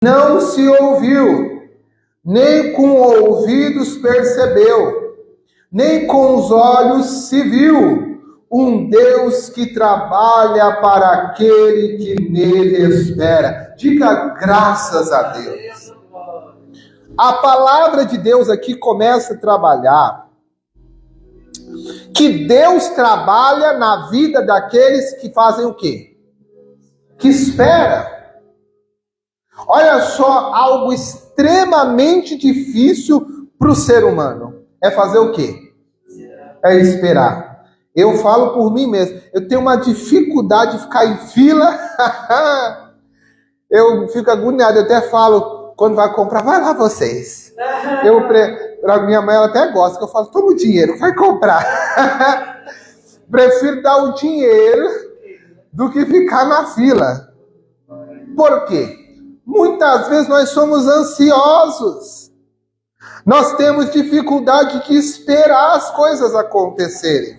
não se ouviu, nem com ouvidos percebeu, nem com os olhos se viu, um Deus que trabalha para aquele que nele espera. Diga graças a Deus. A palavra de Deus aqui começa a trabalhar que Deus trabalha na vida daqueles que fazem o quê? Que espera. Olha só, algo extremamente difícil para o ser humano. É fazer o quê? É esperar. Eu falo por mim mesmo. Eu tenho uma dificuldade de ficar em fila. Eu fico agoniado. Eu até falo, quando vai comprar, vai lá vocês. Pra minha mãe, ela até gosta, que eu falo, toma o dinheiro, vai comprar. Prefiro dar o dinheiro do que ficar na fila. Por quê? Muitas vezes nós somos ansiosos. Nós temos dificuldade de esperar as coisas acontecerem.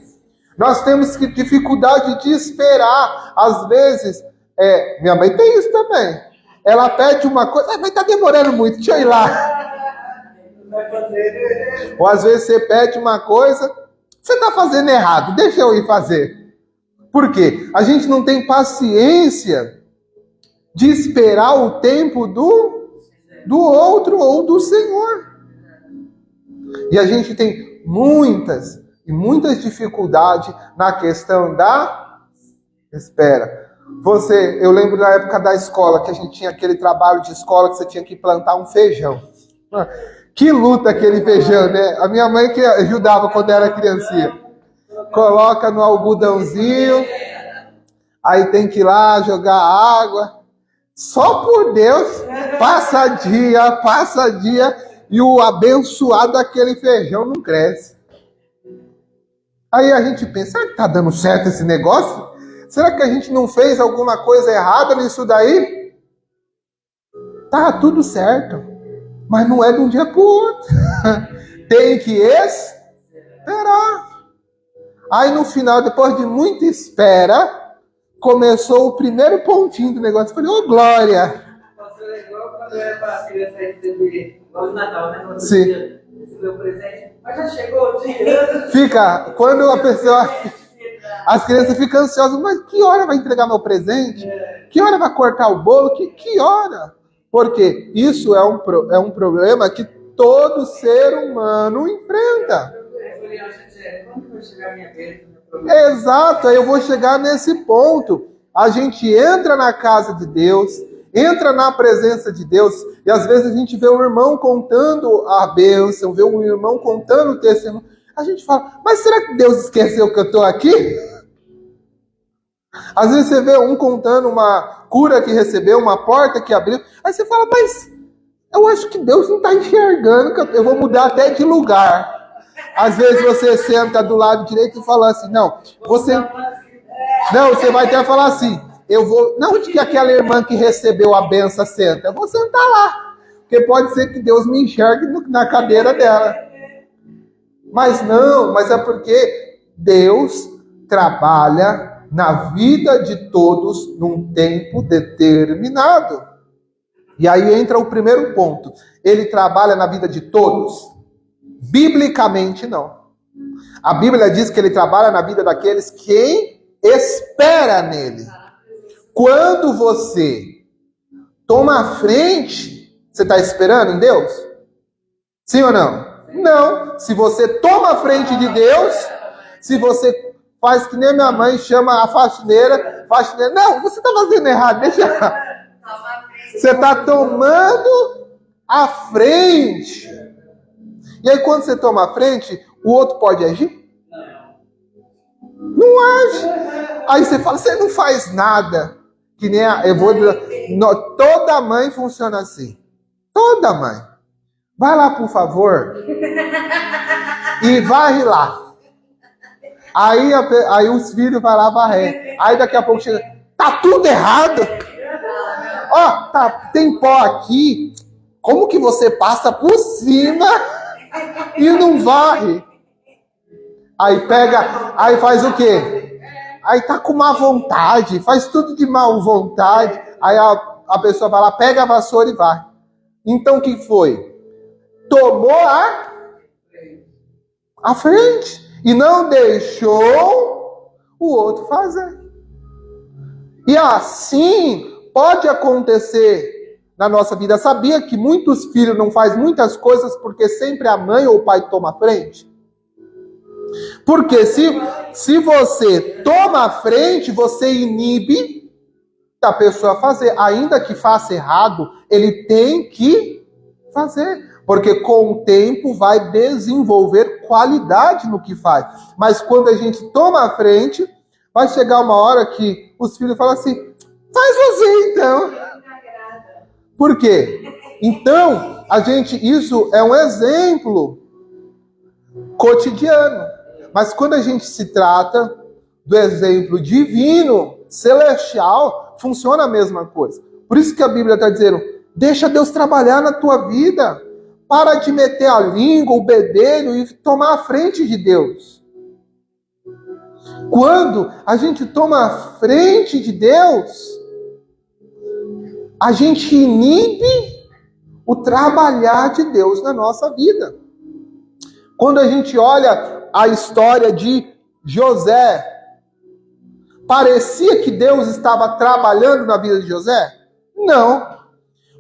Nós temos dificuldade de esperar. Às vezes, minha mãe tem isso também. Ela pede uma coisa, mas tá demorando muito, deixa eu ir lá. Ou às vezes você pede uma coisa, você tá fazendo errado, deixa eu ir fazer. Por quê? A gente não tem paciência de esperar o tempo do outro ou do Senhor. E a gente tem muitas dificuldades na questão da espera. Eu lembro da época da escola, que a gente tinha aquele trabalho de escola que você tinha que plantar um feijão. Que luta aquele feijão, né? A minha mãe que ajudava quando era criancinha. Coloca no algodãozinho, aí tem que ir lá jogar água. Só por Deus, passa dia, e o abençoado daquele feijão não cresce. Aí a gente pensa, será que tá dando certo esse negócio? Será que a gente não fez alguma coisa errada nisso daí? Tá tudo certo, mas não é de um dia para o outro. Tem que esperar. Aí no final, depois de muita espera, começou o primeiro pontinho do negócio. Eu falei, ô glória! Passou igual quando era para a criança receber, igual no Natal, né? Quando sim. Receber o presente, mas já chegou o dia. Fica, quando a pessoa... As crianças ficam ansiosas, mas que hora vai entregar meu presente? Que hora vai cortar o bolo? Que hora? Porque isso é um problema que todo ser humano enfrenta. Quando vai chegar a minha vez? Exato, aí eu vou chegar nesse ponto. A gente entra na casa de Deus, entra na presença de Deus, e às vezes a gente vê o irmão contando a bênção, vê o irmão contando o testemunho. A gente fala, mas será que Deus esqueceu que eu estou aqui? Às vezes você vê um contando uma cura que recebeu, uma porta que abriu. Aí você fala, mas eu acho que Deus não está enxergando, que eu vou mudar até de lugar. Às vezes você senta do lado direito e fala assim, você vai até falar assim, onde que aquela irmã que recebeu a benção senta? Eu vou sentar lá, porque pode ser que Deus me enxergue na cadeira dela. Mas é porque Deus trabalha na vida de todos num tempo determinado. E aí entra o primeiro ponto. Ele trabalha na vida de todos? Biblicamente, não. A Bíblia diz que ele trabalha na vida daqueles que espera nele. Quando você toma a frente, você está esperando em Deus? Sim ou não? Não. Se você toma a frente de Deus, se você faz que nem minha mãe chama a faxineira, não, você está fazendo errado, deixa lá. Você está tomando a frente. E aí quando você toma a frente, o outro pode agir? Não age. Aí você fala, você não faz nada. Que nem toda mãe funciona assim. Toda mãe. Vai lá, por favor. E varre lá. Aí os filhos vão lá varrer. Aí daqui a pouco chega, tá tudo errado. Tem pó aqui. Como que você passa por cima e não varre? Aí faz o quê? Aí tá com má vontade, faz tudo de má vontade. Aí a pessoa vai lá, pega a vassoura e vai. Então o que foi? Tomou a frente e não deixou o outro fazer. E assim pode acontecer na nossa vida. Sabia que muitos filhos não fazem muitas coisas porque sempre a mãe ou o pai toma a frente? Porque se você toma a frente, você inibe a pessoa a fazer. Ainda que faça errado, ele tem que fazer. Porque com o tempo vai desenvolver qualidade no que faz. Mas quando a gente toma a frente, vai chegar uma hora que os filhos falam assim, faz você então. Por quê? Então, isso é um exemplo cotidiano. Mas quando a gente se trata do exemplo divino, celestial, funciona a mesma coisa. Por isso que a Bíblia está dizendo, deixa Deus trabalhar na tua vida. Para de meter a língua, o bedelho e tomar a frente de Deus. Quando a gente toma a frente de Deus, a gente inibe o trabalhar de Deus na nossa vida. Quando a gente olha a história de José, parecia que Deus estava trabalhando na vida de José? Não.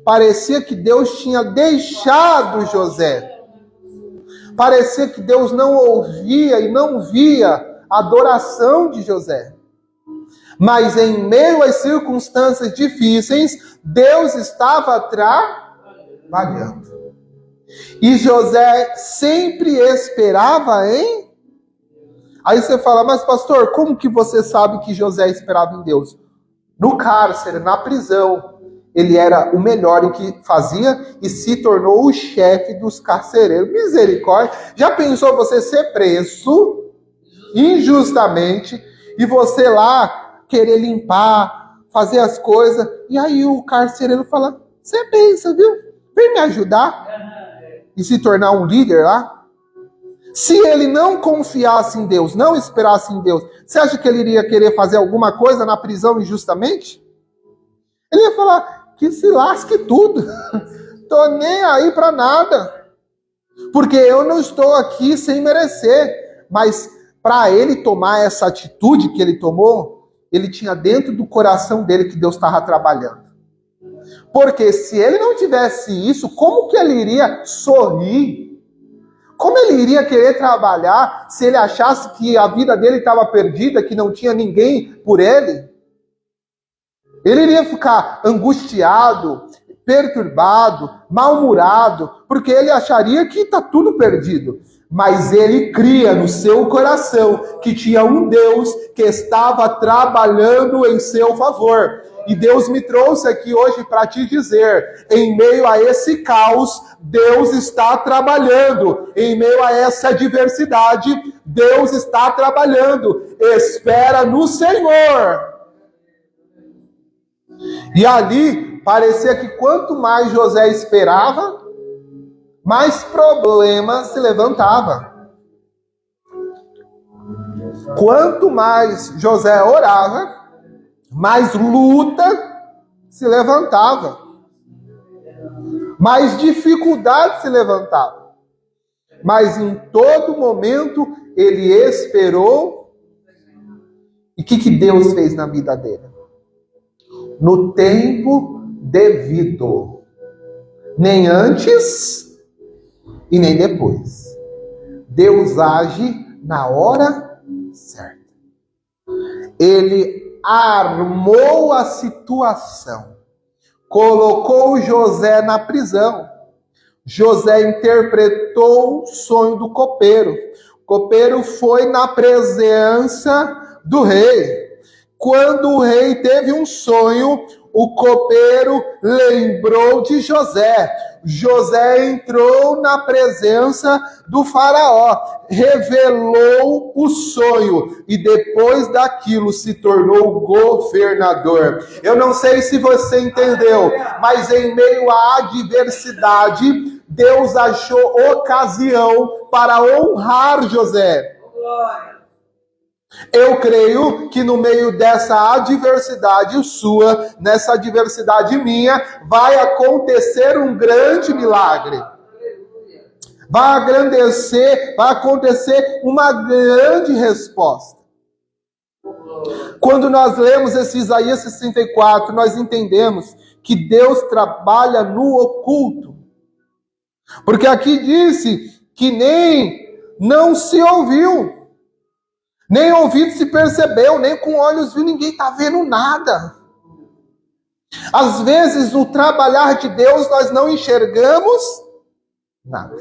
Parecia que Deus tinha deixado José. Parecia que Deus não ouvia e não via a adoração de José. Mas em meio às circunstâncias difíceis, Deus estava trabalhando. E José sempre esperava em... Aí você fala, mas pastor, como que você sabe que José esperava em Deus? No cárcere, na prisão, ele era o melhor em que fazia e se tornou o chefe dos carcereiros. Misericórdia! Já pensou você ser preso injustamente e você lá querer limpar, fazer as coisas, e aí o carcereiro fala, você pensa, viu? Vem me ajudar e se tornar um líder lá. Se ele não confiasse em Deus, não esperasse em Deus, você acha que ele iria querer fazer alguma coisa na prisão injustamente? Ele ia falar, que se lasque tudo. Tô nem aí para nada. Porque eu não estou aqui sem merecer. Mas para ele tomar essa atitude que ele tomou, ele tinha dentro do coração dele que Deus estava trabalhando. Porque se ele não tivesse isso, como que ele iria sorrir? Como ele iria querer trabalhar se ele achasse que a vida dele estava perdida, que não tinha ninguém por ele? Ele iria ficar angustiado, perturbado, mal-humorado, porque ele acharia que está tudo perdido. Mas ele cria no seu coração que tinha um Deus que estava trabalhando em seu favor. E Deus me trouxe aqui hoje para te dizer, em meio a esse caos, Deus está trabalhando. Em meio a essa adversidade, Deus está trabalhando. Espera no Senhor. E ali, parecia que quanto mais José esperava, mais problemas se levantava. Quanto mais José orava, mais luta se levantava. Mais dificuldade se levantava. Mas em todo momento, ele esperou. E o que Deus fez na vida dele? No tempo devido. Nem antes e nem depois. Deus age na hora certa. Ele armou a situação. Colocou José na prisão. José interpretou o sonho do copeiro. O copeiro foi na presença do rei. Quando o rei teve um sonho, o copeiro lembrou de José. José entrou na presença do faraó, revelou o sonho e depois daquilo se tornou governador. Eu não sei se você entendeu, mas em meio à adversidade, Deus achou ocasião para honrar José. Eu creio que no meio dessa adversidade sua, nessa adversidade minha, vai acontecer um grande milagre. Vai acontecer uma grande resposta. Quando nós lemos esse Isaías 64, nós entendemos que Deus trabalha no oculto. Porque aqui disse que nem não se ouviu, nem ouvido se percebeu, nem com olhos viu, ninguém está vendo nada. Às vezes, no trabalhar de Deus, nós não enxergamos nada.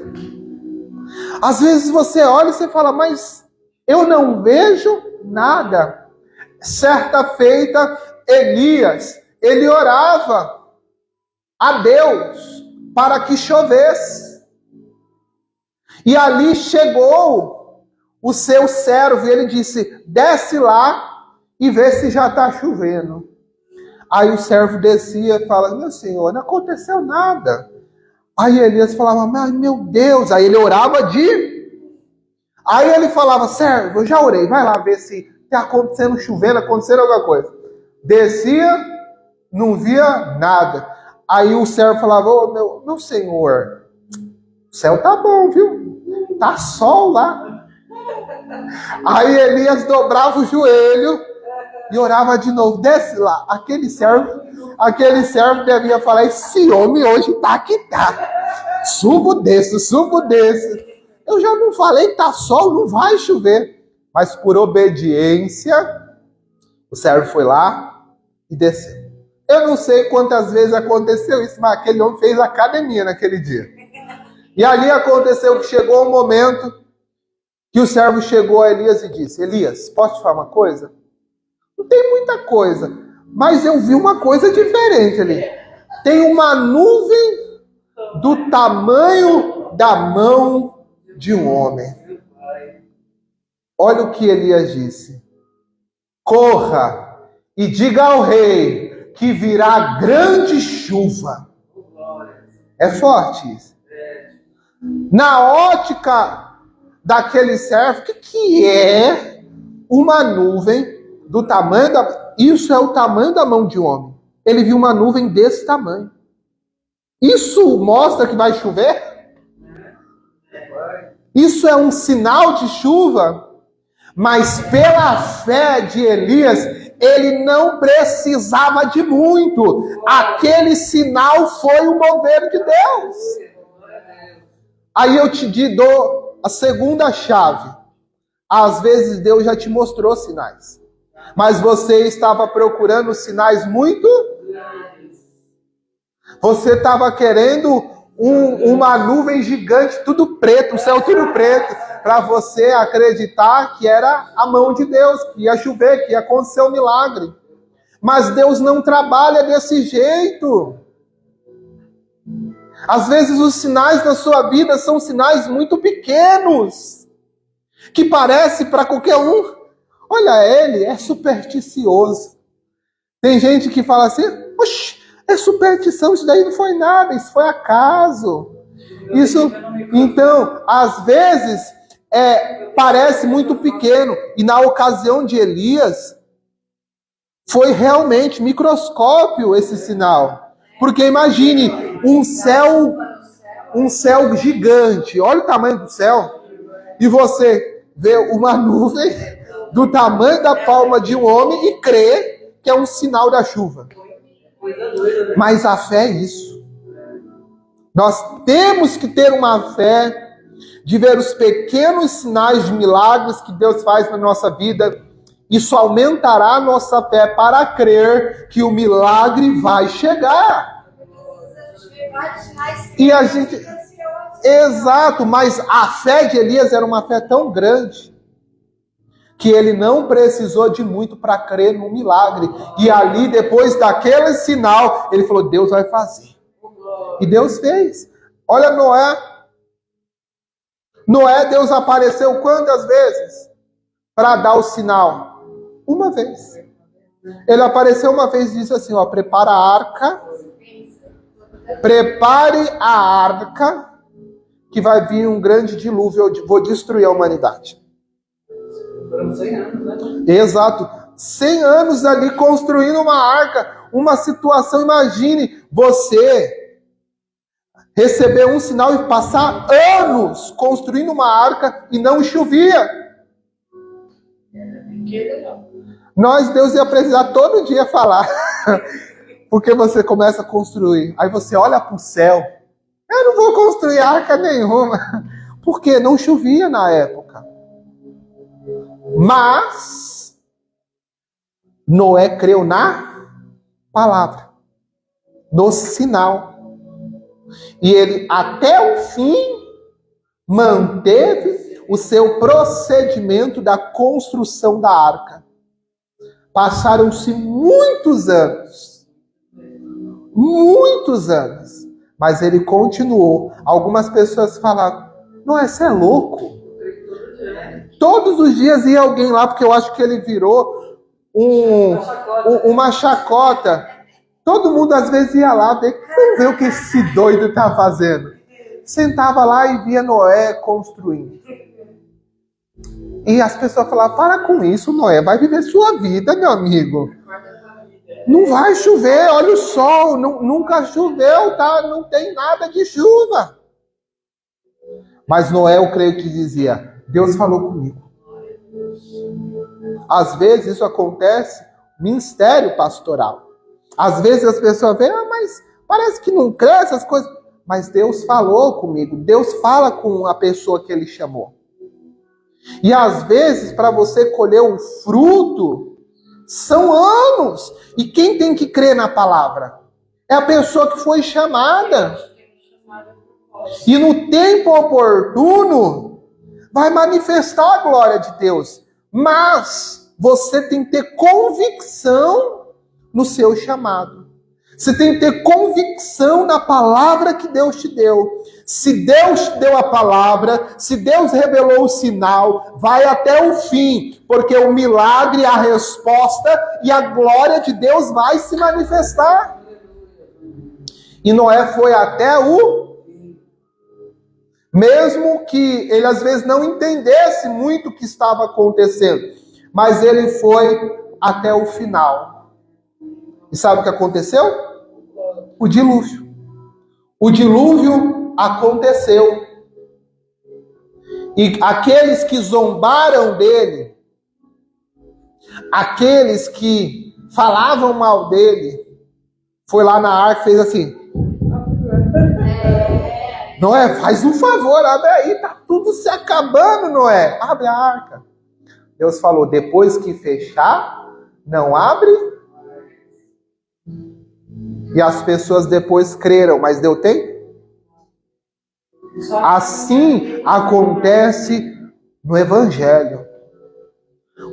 Às vezes você olha e você fala, mas eu não vejo nada. Certa feita, Elias, ele orava a Deus para que chovesse. E ali chegou o seu servo, e ele disse, desce lá e vê se já está chovendo. Aí o servo descia e fala, meu senhor, não aconteceu nada. Aí Elias falava, mas meu Deus, aí ele orava Aí ele falava, servo, eu já orei, vai lá ver se está acontecendo, chovendo, acontecendo alguma coisa. Descia, não via nada. Aí o servo falava, meu senhor, o céu tá bom, viu? Tá sol lá. Aí Elias dobrava o joelho e orava de novo, desce lá. Aquele servo devia falar, esse homem hoje tá que tá. Subo, desço. Eu já não falei, tá sol, não vai chover. Mas por obediência, o servo foi lá e desceu. Eu não sei quantas vezes aconteceu isso, mas aquele homem fez academia naquele dia. E ali aconteceu que chegou um momento que o servo chegou a Elias e disse, Elias, posso te falar uma coisa? Não tem muita coisa, mas eu vi uma coisa diferente ali. Tem uma nuvem do tamanho da mão de um homem. Olha o que Elias disse. Corra e diga ao rei que virá grande chuva. É forte isso. Na ótica daquele servo, o que é uma nuvem do tamanho da... Isso é o tamanho da mão de um homem. Ele viu uma nuvem desse tamanho. Isso mostra que vai chover? Isso é um sinal de chuva? Mas pela fé de Elias, ele não precisava de muito. Aquele sinal foi o mover de Deus. Aí eu te dou a segunda chave. Às vezes Deus já te mostrou sinais, mas você estava procurando sinais muito... Você estava querendo uma nuvem gigante, tudo preto, o céu tudo preto, para você acreditar que era a mão de Deus, que ia chover, que ia acontecer um milagre. Mas Deus não trabalha desse jeito. Às vezes os sinais da sua vida são sinais muito pequenos, que parece para qualquer um, olha, ele é supersticioso. Tem gente que fala assim, oxe, é superstição, isso daí não foi nada, isso foi acaso. Então, às vezes, parece muito pequeno. E na ocasião de Elias, foi realmente microscópio esse sinal. Porque imagine, um céu gigante, olha o tamanho do céu, e você vê uma nuvem do tamanho da palma de um homem e crê que é um sinal da chuva. Mas a fé é isso. Nós temos que ter uma fé de ver os pequenos sinais de milagres que Deus faz na nossa vida. Isso aumentará a nossa fé para crer que o milagre vai chegar. E a gente... Exato, mas a fé de Elias era uma fé tão grande que ele não precisou de muito para crer no milagre. E ali, depois daquele sinal, ele falou, Deus vai fazer. E Deus fez. Olha Noé. Noé, Deus apareceu quantas vezes? Para dar o sinal? Uma vez. Ele apareceu uma vez e disse assim, ó, prepare a arca, que vai vir um grande dilúvio, eu vou destruir a humanidade. Foram 100 anos, né? Exato. 100 anos ali construindo uma arca, uma situação, imagine você receber um sinal e passar anos construindo uma arca e não chovia. Deus ia precisar todo dia falar, porque você começa a construir, aí você olha para o céu, eu não vou construir arca nenhuma, porque não chovia na época. Mas Noé creu na palavra, no sinal. E ele, até o fim, manteve o seu procedimento da construção da arca. Passaram-se muitos anos, mas ele continuou. Algumas pessoas falaram, Noé, você é louco? Todos os dias ia alguém lá, porque eu acho que ele virou uma chacota. Todo mundo às vezes ia lá ver o que esse doido está fazendo. Sentava lá e via Noé construindo. E as pessoas falavam, para com isso, Noé, vai viver sua vida, meu amigo. Não vai chover, olha o sol, nunca choveu, tá? Não tem nada de chuva. Mas Noé, eu creio que dizia, Deus falou comigo. Às vezes isso acontece no ministério pastoral. Às vezes as pessoas veem, mas parece que não cresce as coisas. Mas Deus falou comigo. Deus fala com a pessoa que Ele chamou. E às vezes, para você colher um fruto, são anos. E quem tem que crer na palavra? É a pessoa que foi chamada. E no tempo oportuno, vai manifestar a glória de Deus. Mas você tem que ter convicção no seu chamado. Você tem que ter convicção na palavra que Deus te deu. Se Deus te deu a palavra, se Deus revelou o sinal, vai até o fim, porque o milagre, a resposta e a glória de Deus vai se manifestar. E Noé foi até o... Mesmo que ele às vezes não entendesse muito o que estava acontecendo, mas ele foi até o final. E sabe o que aconteceu? O dilúvio. O dilúvio aconteceu. E aqueles que zombaram dele, aqueles que falavam mal dele, foi lá na arca e fez assim. Noé, faz um favor, abre aí, tá tudo se acabando, Noé. Abre a arca. Deus falou, depois que fechar, não abre. E as pessoas depois creram, mas deu tempo? Assim acontece no Evangelho.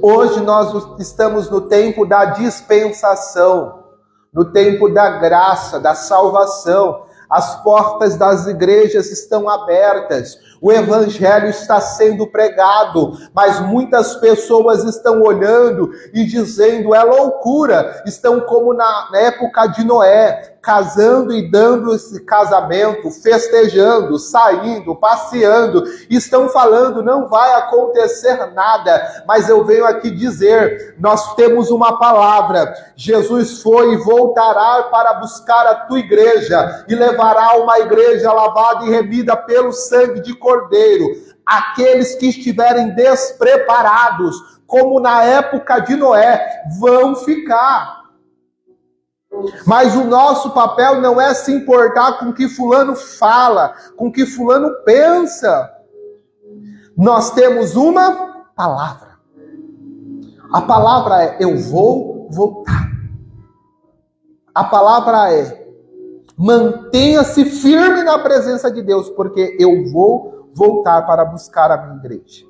Hoje nós estamos no tempo da dispensação, no tempo da graça, da salvação. As portas das igrejas estão abertas. O evangelho está sendo pregado, mas muitas pessoas estão olhando e dizendo, é loucura. Estão como na época de Noé, casando e dando esse casamento, festejando, saindo, passeando. Estão falando, não vai acontecer nada. Mas eu venho aqui dizer, nós temos uma palavra. Jesus foi e voltará para buscar a tua igreja e levará uma igreja lavada e remida pelo sangue de Cordeiro. Aqueles que estiverem despreparados, como na época de Noé, vão ficar. Mas o nosso papel não é se importar com o que fulano fala, com o que fulano pensa. Nós temos uma palavra. A palavra é, eu vou voltar. A palavra é, mantenha-se firme na presença de Deus, porque eu vou voltar para buscar a minha igreja.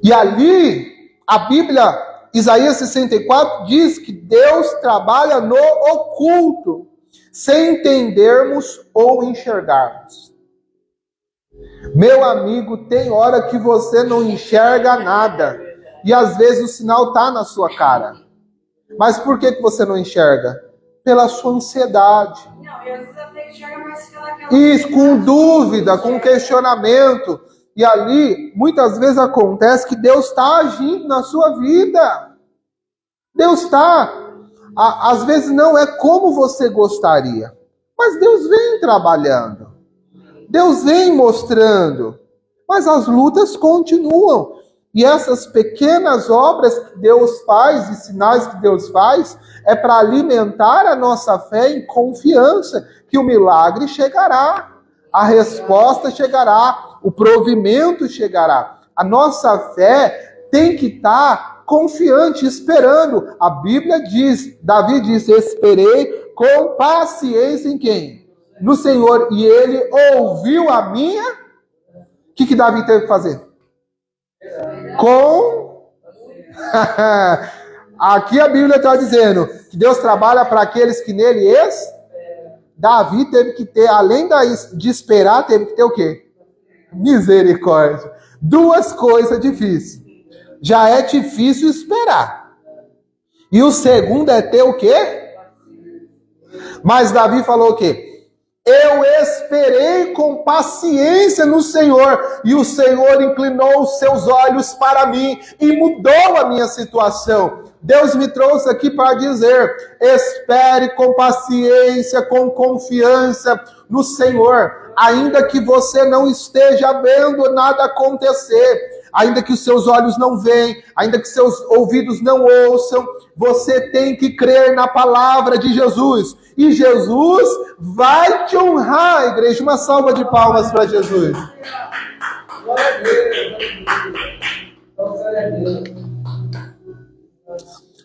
E ali, a Bíblia, Isaías 64, diz que Deus trabalha no oculto, sem entendermos ou enxergarmos. Meu amigo, tem hora que você não enxerga nada, e às vezes o sinal está na sua cara. Mas por que você não enxerga? Pela sua ansiedade. Não, e às vezes até enxerga mais pela aquela... Isso, com dúvida, com questionamento. E ali, muitas vezes acontece que Deus está agindo na sua vida. Deus está, às vezes não é como você gostaria, mas Deus vem trabalhando. Deus vem mostrando, mas as lutas continuam. E essas pequenas obras que Deus faz e sinais que Deus faz é para alimentar a nossa fé em confiança que o milagre chegará, a resposta chegará, o provimento chegará. A nossa fé tem que estar confiante, esperando. A Bíblia diz, Davi diz, esperei com paciência em quem? No Senhor. E ele ouviu a minha... O que Davi teve que fazer? Aqui a Bíblia está dizendo que Deus trabalha para aqueles que nele Davi teve que ter, além de esperar, teve que ter o quê? Misericórdia. Duas coisas difíceis. Já é difícil esperar. E o segundo é ter o quê? Mas Davi falou o quê? Eu esperei com paciência no Senhor, e o Senhor inclinou os seus olhos para mim e mudou a minha situação. Deus me trouxe aqui para dizer, espere com paciência, com confiança no Senhor, ainda que você não esteja vendo nada acontecer, ainda que os seus olhos não veem, ainda que seus ouvidos não ouçam, você tem que crer na palavra de Jesus. E Jesus vai te honrar, igreja. Uma salva de palmas para Jesus.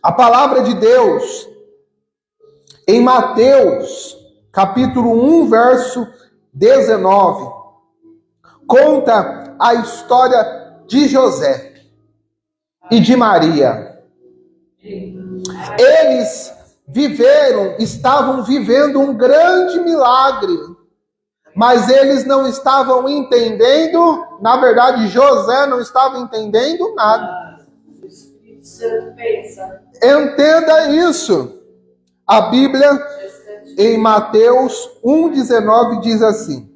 A palavra de Deus, em Mateus, capítulo 1, verso 19, conta a história de José e de Maria. Eles estavam vivendo um grande milagre, mas eles não estavam entendendo, na verdade José não estava entendendo nada. Entenda isso. A Bíblia em Mateus 1,19 diz assim: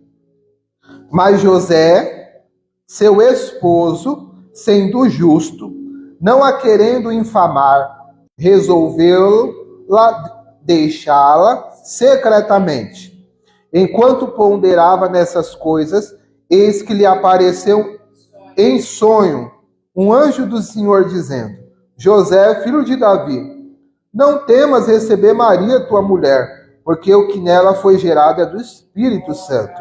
mas José, seu esposo, sendo justo, não a querendo infamar, resolveu deixá-la secretamente. Enquanto ponderava nessas coisas, eis que lhe apareceu em sonho um anjo do Senhor dizendo: José, filho de Davi, não temas receber Maria, tua mulher, porque o que nela foi gerado é do Espírito Santo.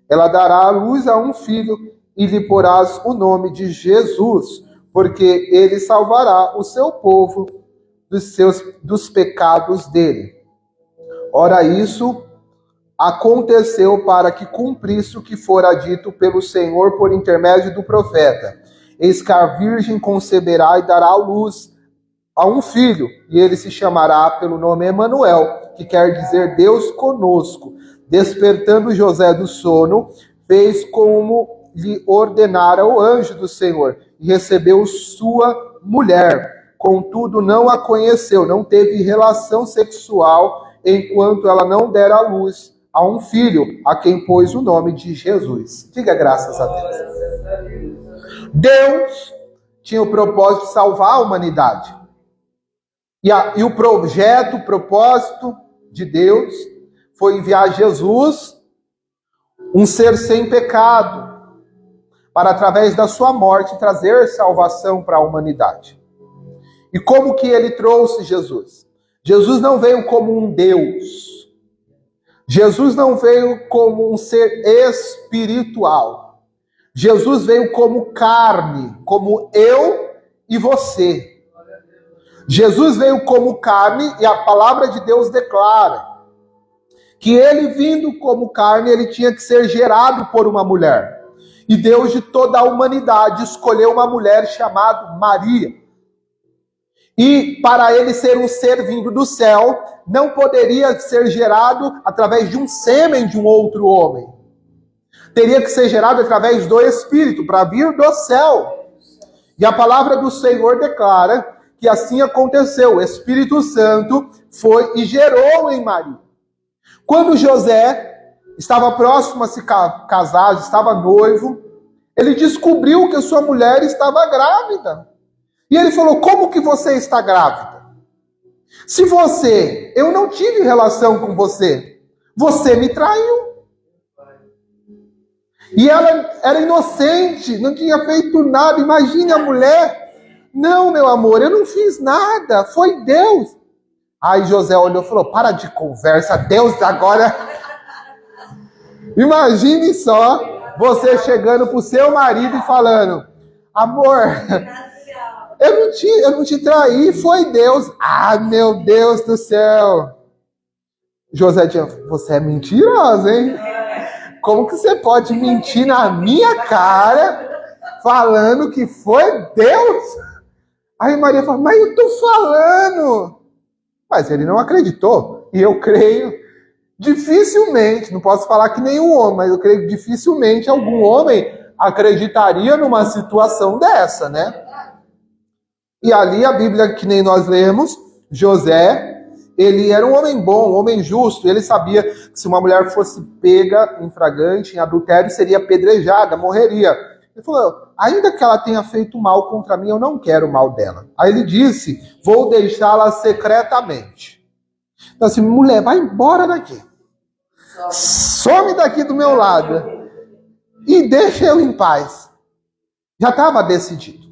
Ela dará à luz a um filho e lhe porás o nome de Jesus, porque ele salvará o seu povo dos pecados dele. Ora, isso aconteceu para que cumprisse o que fora dito pelo Senhor por intermédio do profeta: eis que a virgem conceberá e dará à luz a um filho, e ele se chamará pelo nome Emanuel, que quer dizer Deus conosco. Despertando José do sono, fez como lhe ordenara o anjo do Senhor, e recebeu sua mulher. Contudo, não a conheceu, não teve relação sexual, enquanto ela não dera à luz a um filho, a quem pôs o nome de Jesus. Diga graças a Deus. Deus tinha o propósito de salvar a humanidade. E o propósito de Deus foi enviar Jesus, um ser sem pecado, para através da sua morte trazer salvação para a humanidade. E como que ele trouxe Jesus? Jesus não veio como um Deus. Jesus não veio como um ser espiritual. Jesus veio como carne, como eu e você. Jesus veio como carne, e a palavra de Deus declara que ele, vindo como carne, ele tinha que ser gerado por uma mulher. E Deus, de toda a humanidade, escolheu uma mulher chamada Maria. E para ele ser um ser vindo do céu, não poderia ser gerado através de um sêmen de um outro homem. Teria que ser gerado através do Espírito, para vir do céu. E a palavra do Senhor declara que assim aconteceu. O Espírito Santo foi e gerou em Maria. Quando José estava próximo a se casar, estava noivo, Ele descobriu que a sua mulher estava grávida. E ele falou: como que você está grávida? Se eu não tive relação com você, você me traiu. E ela era inocente, não tinha feito nada. Imagine a mulher: não, meu amor, eu não fiz nada, foi Deus. Aí José olhou e falou: para de conversa, Deus agora... Imagine só você chegando pro seu marido e falando: amor, eu não te traí, foi Deus. Ah, meu Deus do céu. José disse: você é mentirosa, hein? Como que você pode mentir na minha cara falando que foi Deus? Aí Maria fala: mas eu tô falando. Mas ele não acreditou. E eu creio, dificilmente, não posso falar que nenhum homem, mas eu creio que dificilmente algum homem acreditaria numa situação dessa, né? E ali a Bíblia, que nem nós lemos, José, ele era um homem bom, um homem justo. Ele sabia que se uma mulher fosse pega em flagrante, em adultério, seria apedrejada, morreria. Ele falou: ainda que ela tenha feito mal contra mim, eu não quero o mal dela. Aí ele disse: vou deixá-la secretamente. Então assim: mulher, vai embora daqui. Some daqui do meu lado. E deixa eu em paz. Já estava decidido.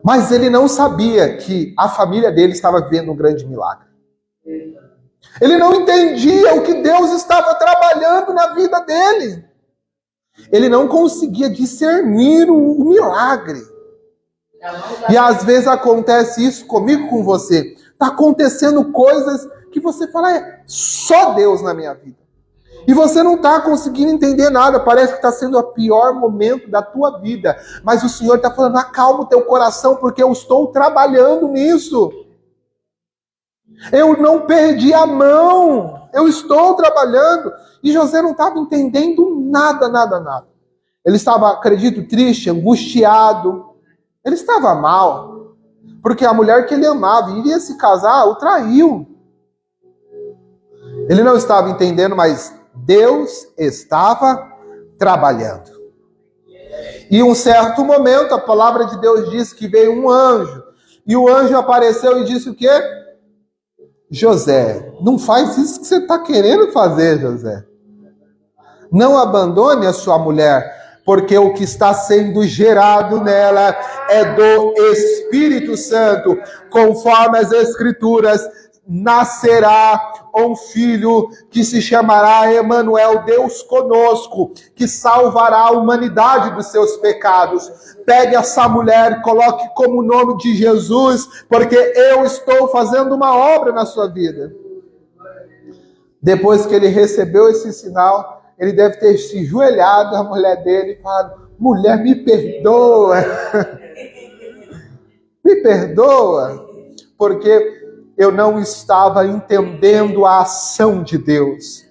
Mas ele não sabia que a família dele estava vivendo um grande milagre. Ele não entendia o que Deus estava trabalhando na vida dele. Ele não conseguia discernir o milagre. E às vezes acontece isso comigo, com você. Está acontecendo coisas que você fala: é só Deus na minha vida. E você não está conseguindo entender nada. Parece que está sendo o pior momento da tua vida. Mas o Senhor está falando: acalma o teu coração, porque eu estou trabalhando nisso. Eu não perdi a mão. Eu estou trabalhando. E José não estava entendendo nada. Ele estava, acredito, triste, angustiado. Ele estava mal. Porque a mulher que ele amava e iria se casar o traiu. Ele não estava entendendo, mas Deus estava trabalhando. E um certo momento, a palavra de Deus diz que veio um anjo. E o anjo apareceu e disse o quê? José, não faz isso que você está querendo fazer, José. Não abandone a sua mulher, porque o que está sendo gerado nela é do Espírito Santo. Conforme as Escrituras, nascerá um filho que se chamará Emanuel, Deus conosco, que salvará a humanidade dos seus pecados. Pegue essa mulher, coloque como nome de Jesus, porque eu estou fazendo uma obra na sua vida. Depois que ele recebeu esse sinal, ele deve ter se ajoelhado à mulher dele e falado: mulher, me perdoa. Me perdoa, porque eu não estava entendendo a ação de Deus.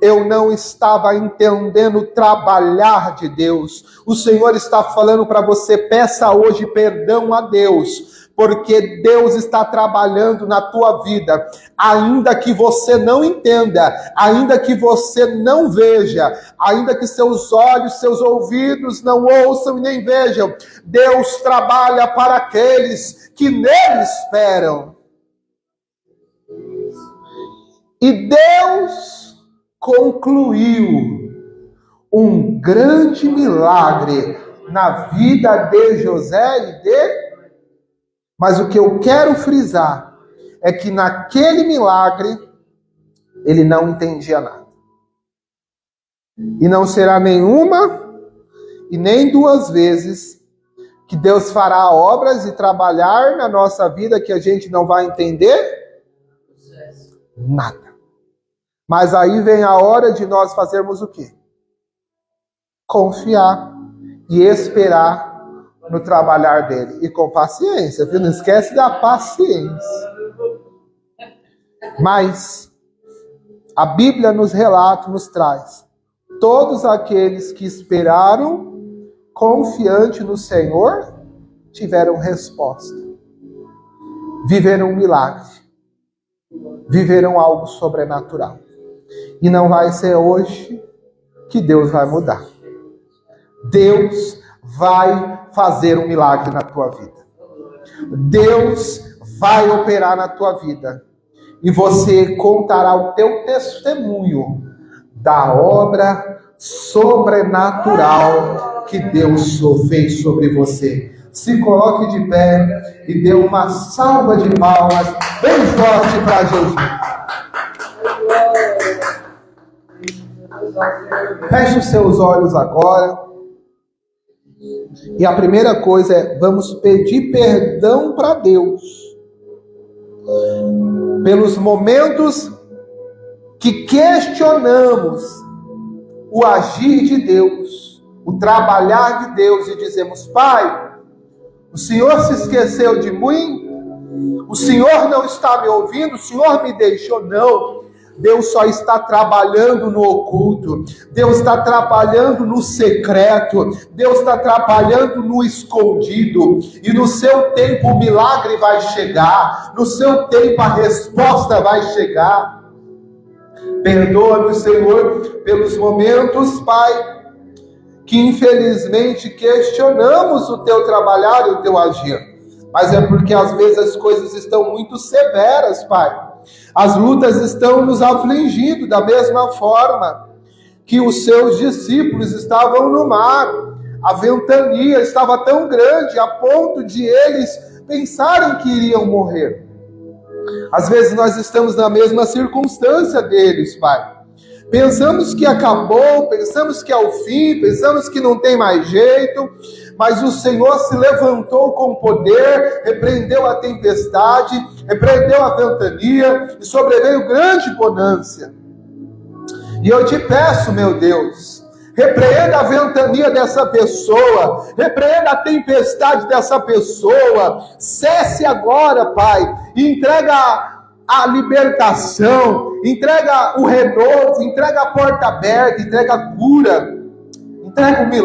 Eu não estava entendendo o trabalhar de Deus. O Senhor está falando para você: peça hoje perdão a Deus, porque Deus está trabalhando na tua vida. Ainda que você não entenda, ainda que você não veja, ainda que seus olhos, seus ouvidos não ouçam e nem vejam, Deus trabalha para aqueles que nele esperam. E Deus concluiu um grande milagre na vida de José e de... Mas o que eu quero frisar é que naquele milagre ele não entendia nada. E não será nenhuma e nem duas vezes que Deus fará obras e trabalhar na nossa vida que a gente não vai entender nada. Mas aí vem a hora de nós fazermos o quê? Confiar e esperar no trabalhar dele. E com paciência, viu? Não esquece da paciência. Mas a Bíblia nos relata, nos traz: todos aqueles que esperaram confiante no Senhor tiveram resposta. Viveram um milagre. Viveram algo sobrenatural. E não vai ser hoje que Deus vai mudar. Deus vai fazer um milagre na tua vida. Deus vai operar na tua vida. E você contará o teu testemunho da obra sobrenatural que Deus fez sobre você. Se coloque de pé e dê uma salva de palmas bem forte para Jesus. Feche os seus olhos agora. E a primeira coisa é, vamos pedir perdão para Deus pelos momentos que questionamos o agir de Deus, o trabalhar de Deus e dizemos: Pai, o Senhor se esqueceu de mim? O Senhor não está me ouvindo? O Senhor me deixou? Não. Deus só está trabalhando no oculto. Deus está trabalhando no secreto. Deus está trabalhando no escondido. E no seu tempo o milagre vai chegar. No seu tempo a resposta vai chegar. Perdoa-nos, Senhor, pelos momentos, Pai, que infelizmente questionamos o teu trabalhar e o teu agir. Mas é porque às vezes as coisas estão muito severas, Pai. As lutas estão nos afligindo da mesma forma que os seus discípulos estavam no mar. A ventania estava tão grande a ponto de eles pensarem que iriam morrer. Às vezes nós estamos na mesma circunstância deles, Pai. Pensamos que acabou, pensamos que é o fim, pensamos que não tem mais jeito, mas o Senhor se levantou com poder, repreendeu a tempestade, repreendeu a ventania e sobreveio grande bonança. E eu te peço, meu Deus, repreenda a ventania dessa pessoa, repreenda a tempestade dessa pessoa, cesse agora, Pai, e entrega a libertação, entrega o renovo, entrega a porta aberta, entrega a cura, entrega o milagre.